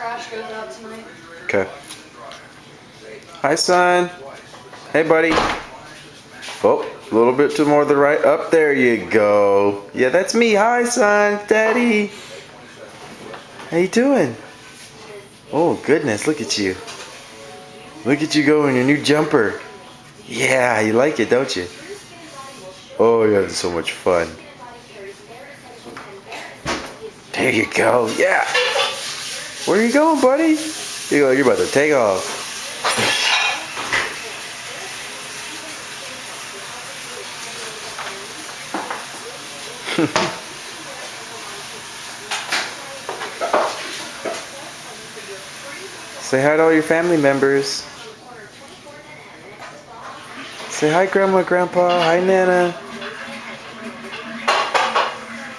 trash goes out tonight. Okay. Hi, son. Hey, buddy. Oh, a little bit to more to the right. Up there you go. Yeah, that's me. Hi, son. Daddy. How you doing? Oh, goodness. Look at you. Look at you go in your new jumper. Yeah, you like it, don't you? Oh, you're having so much fun. There you go. Yeah. Where are you going, buddy? You're about to take off. Say hi to all your family members. Say hi, Grandma, Grandpa. Hi, Nana.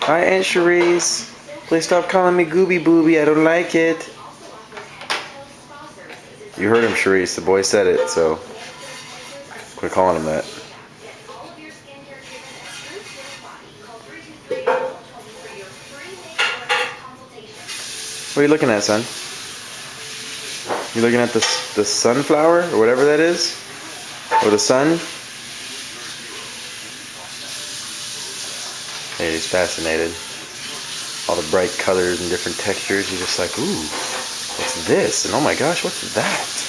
Hi, Aunt Cherise. Please stop calling me Gooby Booby. I don't like it. You heard him, Cherise. The boy said it, so quit calling him that. What are you looking at, son? You looking at the sunflower or whatever that is? Or the sun? Hey, he's fascinated. All the bright colors and different textures. He's just like, ooh, what's this? And oh my gosh, what's that?